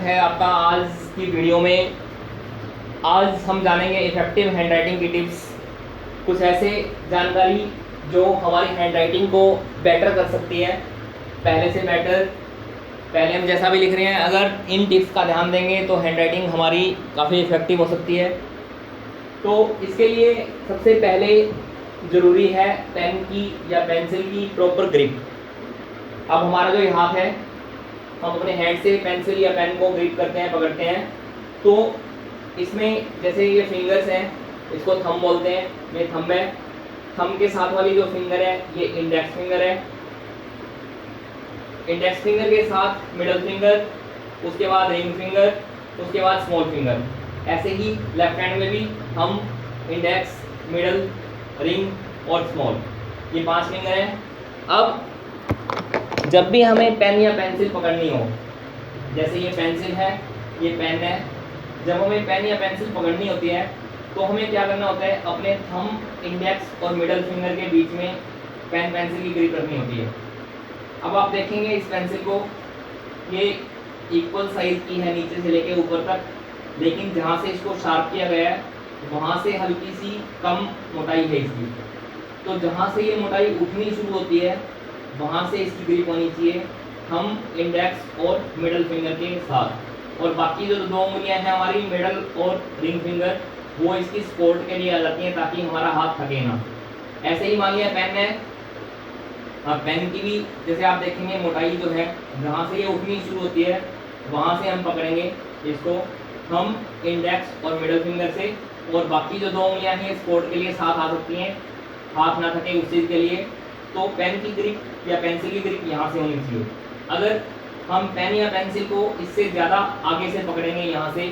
है आपका आज की वीडियो में। आज हम जानेंगे इफ़ेक्टिव हैंडराइटिंग की टिप्स, कुछ ऐसे जानकारी जो हमारी हैंडराइटिंग को बेटर कर सकती है, पहले से बेटर। पहले हम जैसा भी लिख रहे हैं, अगर इन टिप्स का ध्यान देंगे तो हैंडराइटिंग हमारी काफ़ी इफ़ेक्टिव हो सकती है। तो इसके लिए सबसे पहले ज़रूरी है पेन की या पेंसिल की प्रॉपर ग्रिप। अब हमारा जो ये हाथ है, हम अपने हैंड से पेंसिल या पेन को ग्रिप करते हैं, पकड़ते हैं, तो इसमें जैसे ये फिंगर्स हैं, इसको थंब बोलते हैं, ये थंब है। थंब के साथ वाली जो फिंगर है ये इंडेक्स फिंगर है। इंडेक्स फिंगर के साथ मिडल फिंगर, उसके बाद रिंग फिंगर, उसके बाद स्मॉल फिंगर। ऐसे ही लेफ्ट हैंड में भी हम इंडेक्स, मिडल, रिंग और स्मॉल, ये 5 फिंगर हैं। अब जब भी हमें पेन या पेंसिल पकड़नी हो, जैसे ये पेंसिल है, ये पेन है, जब हमें पेन या पेंसिल पकड़नी होती है तो हमें क्या करना होता है, अपने थंब, इंडेक्स और मिडल फिंगर के बीच में पेन पेंसिल की ग्रिप रखनी होती है। अब आप देखेंगे इस पेंसिल को, ये इक्वल साइज की है नीचे से लेके ऊपर तक, लेकिन जहाँ से इसको शार्प किया गया है वहाँ से हल्की सी कम मोटाई है इसकी। तो जहाँ से ये मोटाई उठनी शुरू होती है वहाँ से इसकी ग्रिप होनी चाहिए हम इंडेक्स और मिडल फिंगर के साथ। और बाकी जो 2 उंगलियां हैं हमारी, मिडल और रिंग फिंगर, वो इसकी सपोर्ट के लिए आ जाती हैं ताकि हमारा हाथ थके ना। ऐसे ही मान लिया पेन है, अब पेन की भी जैसे आप देखेंगे मोटाई जो है, जहाँ से ये उठनी शुरू होती है वहाँ से हम पकड़ेंगे इसको हम इंडेक्स और मिडल फिंगर से, और बाकी जो 2 उंगलियां हैं सपोर्ट के लिए साथ आ सकती हैं, हाथ ना थके उस चीज़ के लिए। तो पेन की ग्रिप या पेंसिल की ग्रिप यहाँ से होनी चाहिए। अगर हम पेन या पेंसिल को इससे ज़्यादा आगे से पकड़ेंगे यहाँ से,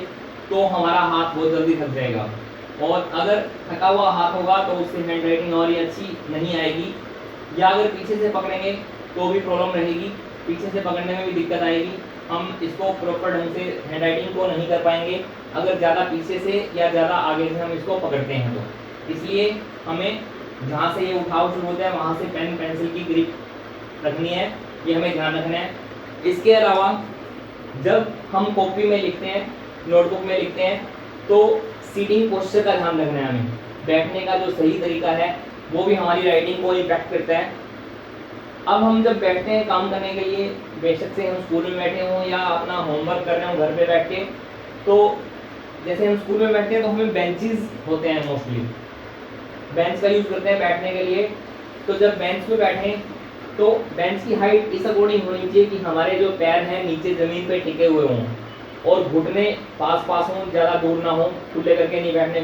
तो हमारा हाथ बहुत जल्दी थक जाएगा, और अगर थका हुआ हाथ होगा तो उससे हैंडराइटिंग और ही अच्छी नहीं आएगी। या अगर पीछे से पकड़ेंगे तो भी प्रॉब्लम रहेगी, पीछे से पकड़ने में भी दिक्कत आएगी, हम इसको प्रॉपर ढंग से हैंडराइटिंग को नहीं कर पाएंगे अगर ज़्यादा पीछे से या ज़्यादा आगे से हम इसको पकड़ते हैं तो। इसलिए हमें जहाँ से ये उठाव शुरू होता है वहाँ से पेन पेंसिल की ग्रिप रखनी है, ये हमें ध्यान रखना है। इसके अलावा जब हम कॉपी में लिखते हैं, नोटबुक में लिखते हैं, तो सीटिंग पोस्चर का ध्यान रखना है हमें। बैठने का जो सही तरीका है वो भी हमारी राइटिंग को इम्पैक्ट करता है। अब हम जब बैठते हैं काम करने के लिए, बेशक से हम स्कूल में बैठे हों या अपना होमवर्क कर रहे हों घर पे बैठ के, तो जैसे हम स्कूल में बैठते हैं तो हमें बेंचेस होते हैं, मोस्टली बेंच का यूज़ करते हैं बैठने के लिए। तो जब बेंच पे बैठें तो बेंच की हाइट इस अकॉर्डिंग होनी चाहिए कि हमारे जो पैर हैं नीचे ज़मीन पे टिके हुए हों, और घुटने पास पास हों, ज़्यादा दूर ना हो, खुले करके नहीं बैठने,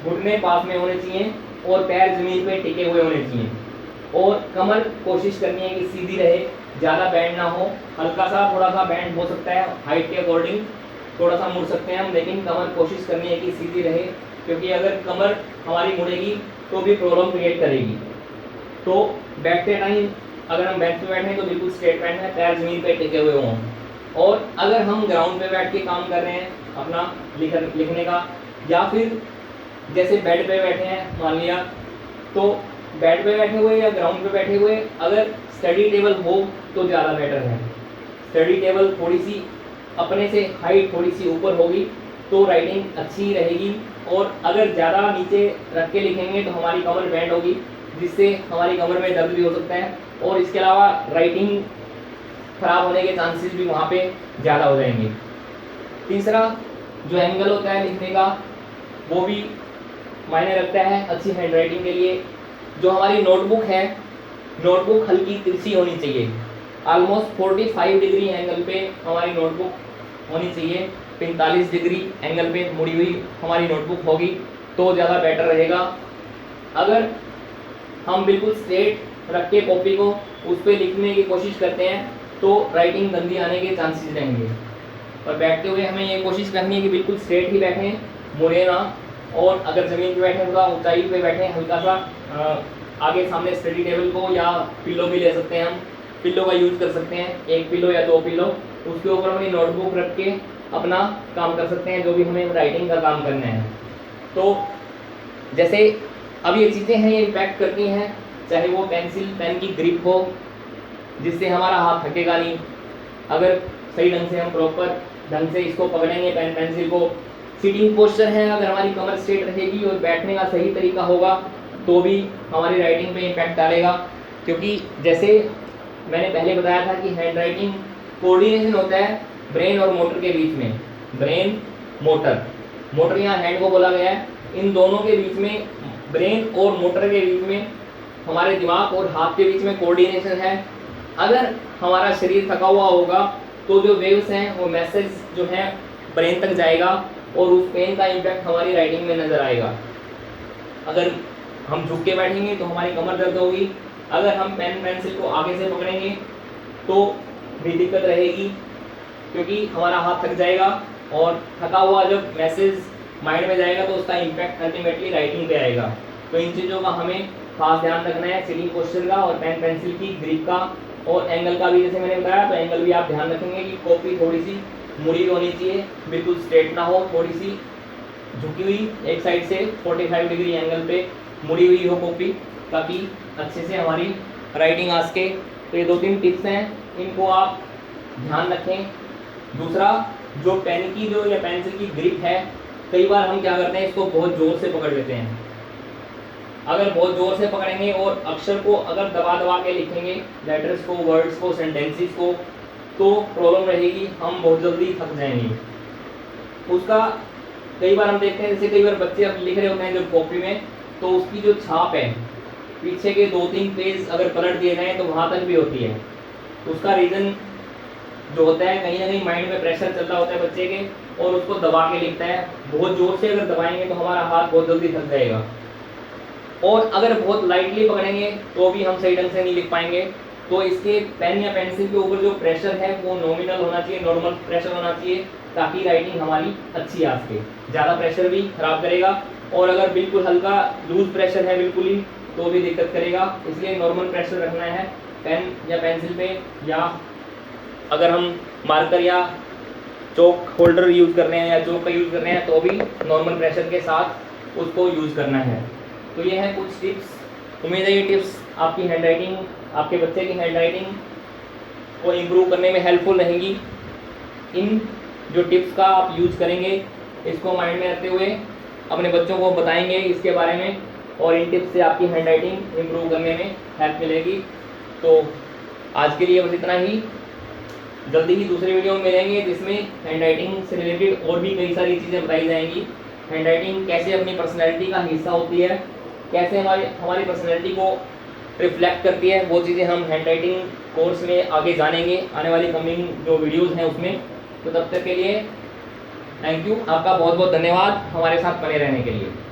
घुटने पास में होने चाहिए और पैर ज़मीन पे टिके हुए होने चाहिए। और कमर कोशिश करनी है कि सीधी रहे, ज़्यादा बैंड ना हो, हल्का सा थोड़ा सा बैंड हो सकता है, हाइट के अकॉर्डिंग थोड़ा सा मुड़ सकते हैं हम, लेकिन कमर कोशिश करनी है कि सीधी रहे, क्योंकि अगर कमर हमारी मुड़ेगी तो भी प्रॉब्लम क्रिएट करेगी। तो बैठते टाइम अगर हम बेंच पे बैठे हैं तो बिल्कुल स्ट्रेट बैठ है, पैर ज़मीन पे टिके हुए हों। और अगर हम ग्राउंड पे बैठ के काम कर रहे हैं अपना लिखने का, या फिर जैसे बेड पे बैठे हैं मान लिया, तो बेड पे बैठे हुए या ग्राउंड पे बैठे हुए अगर स्टडी टेबल हो तो ज़्यादा बेटर है। स्टडी टेबल थोड़ी सी अपने से हाइट थोड़ी सी ऊपर होगी तो राइटिंग अच्छी रहेगी, और अगर ज़्यादा नीचे रख के लिखेंगे तो हमारी कमर बैंड होगी, जिससे हमारी कमर में दर्द भी हो सकता है, और इसके अलावा राइटिंग खराब होने के चांसेस भी वहाँ पे ज़्यादा हो जाएंगे। तीसरा जो एंगल होता है लिखने का, वो भी मायने रखता है अच्छी हैंडराइटिंग के लिए। जो हमारी नोटबुक है, नोटबुक हल्की तिरछी होनी चाहिए, ऑलमोस्ट 45 डिग्री एंगल पे हमारी नोटबुक होनी चाहिए। 45 डिग्री एंगल पे मुड़ी हुई हमारी नोटबुक होगी तो ज़्यादा बेटर रहेगा। अगर हम बिल्कुल स्ट्रेट रख के कॉपी को उस पर लिखने की कोशिश करते हैं तो राइटिंग गंदी आने के चांसेस रहेंगे। और बैठते हुए हमें ये कोशिश करनी है कि बिल्कुल स्ट्रेट ही बैठें, मुड़े ना, और अगर ज़मीन पे बैठें थोड़ा ऊंचाई पे बैठें, हल्का सा आगे सामने स्टडी टेबल को या पिलो भी ले सकते हैं, हम पिलो का यूज़ कर सकते हैं, 1 पिलो या 2 पिलो, उसके ऊपर अपनी नोटबुक रख के अपना काम कर सकते हैं जो भी हमें राइटिंग का काम करना है। तो जैसे अब ये चीज़ें हैं, ये इम्पैक्ट करती हैं, चाहे वो पेंसिल पेन की ग्रिप हो जिससे हमारा हाथ थकेगा नहीं, अगर सही ढंग से हम प्रॉपर ढंग से इसको पकड़ेंगे पेन पेंसिल को, सीटिंग पोस्चर है, अगर हमारी कमर स्ट्रेट रहेगी और बैठने का सही तरीका होगा तो भी हमारी राइटिंग पे इम्पैक्ट डालेगा। क्योंकि जैसे मैंने पहले बताया था कि हैंड राइटिंग कोऑर्डिनेशन होता है ब्रेन और मोटर के बीच में, ब्रेन मोटर, मोटर यहाँ हैंड को बोला गया है, इन दोनों के बीच में, ब्रेन और मोटर के बीच में, हमारे दिमाग और हाथ के बीच में कोऑर्डिनेशन है। अगर हमारा शरीर थका हुआ होगा तो जो वेव्स हैं वो मैसेज जो है ब्रेन तक जाएगा और उस पेन का इम्पैक्ट हमारी राइटिंग में नज़र आएगा। अगर हम झुक के बैठेंगे तो हमारी कमर दर्द होगी, अगर हम पेन पेंसिल को आगे से पकड़ेंगे तो भी दिक्कत रहेगी क्योंकि हमारा हाथ थक जाएगा और थका हुआ जब मैसेज माइंड में जाएगा तो उसका इम्पैक्ट अल्टीमेटली राइटिंग पे आएगा। तो इन चीज़ों का हमें खास ध्यान रखना है, सीटिंग पोस्चर का और पेन पेंसिल की ग्रिप का और एंगल का भी, जैसे मैंने बताया तो एंगल भी आप ध्यान रखेंगे कि कॉपी थोड़ी सी मुड़ी होनी चाहिए, बिल्कुल स्ट्रेट ना हो, थोड़ी सी झुकी हुई एक साइड से 45 डिग्री एंगल पे मुड़ी हुई हो कॉपी, ताकि अच्छे से हमारी राइटिंग आ सके। तो ये 2-3 टिप्स हैं, इनको आप ध्यान रखें। दूसरा, जो पेन की जो या पेंसिल की ग्रिप है, कई बार हम क्या करते हैं, इसको बहुत ज़ोर से पकड़ लेते हैं। अगर बहुत ज़ोर से पकड़ेंगे और अक्षर को अगर दबा दबा के लिखेंगे, लेटर्स को, वर्ड्स को, सेंटेंसेस को, तो प्रॉब्लम रहेगी, हम बहुत जल्दी थक जाएंगे। उसका कई बार हम देखते हैं, जैसे कई बार बच्चे अब लिख रहे होते हैं जो कॉपी में, तो उसकी जो छाप है पीछे के 2-3 पेज अगर पलट दिए जाएँ तो वहाँ तक भी होती है। उसका रीज़न जो होता है, कहीं ना कहीं माइंड में प्रेशर चल रहा होता है बच्चे के और उसको दबा के लिखता है। बहुत ज़ोर से अगर दबाएंगे तो हमारा हाथ बहुत जल्दी थक जाएगा, और अगर बहुत लाइटली पकड़ेंगे तो भी हम सही ढंग से नहीं लिख पाएंगे। तो इसके पेन या पेंसिल के ऊपर जो प्रेशर है वो नॉमिनल होना चाहिए, नॉर्मल प्रेशर होना चाहिए, ताकि राइटिंग हमारी अच्छी आ सके। ज़्यादा प्रेशर भी खराब करेगा, और अगर बिल्कुल हल्का लूज प्रेशर है बिल्कुल ही, तो भी दिक्कत करेगा। इसलिए नॉर्मल प्रेशर रखना है पेन या पेंसिल पे, या अगर हम मार्कर या चौक होल्डर यूज़ कर रहे हैं या चौक का यूज़ कर रहे हैं तो भी नॉर्मल प्रेशर के साथ उसको यूज़ करना है। तो ये है कुछ टिप्स। उम्मीद है ये टिप्स आपकी हैंड राइटिंग, आपके बच्चे की हैंड राइटिंग को इम्प्रूव करने में हेल्पफुल रहेंगी। इन जो टिप्स का आप यूज़ करेंगे, इसको माइंड में रखते हुए अपने बच्चों को बताएंगे इसके बारे में, और इन टिप्स से आपकी हैंड राइटिंग इम्प्रूव करने में हेल्प मिलेगी। तो आज के लिए बस इतना ही। जल्दी ही दूसरे वीडियो में मिलेंगे जिसमें हैंड राइटिंग से रिलेटेड और भी कई सारी चीज़ें बताई जाएंगी। हैंड राइटिंग कैसे अपनी पर्सनैलिटी का हिस्सा होती है, कैसे हमारी पर्सनैलिटी को रिफ्लेक्ट करती है, वो चीज़ें हम हैंड राइटिंग कोर्स में आगे जानेंगे आने वाली कमिंग जो वीडियोज़ हैं उसमें। तो तब तक के लिए थैंक यू, आपका बहुत बहुत धन्यवाद हमारे साथ बने रहने के लिए।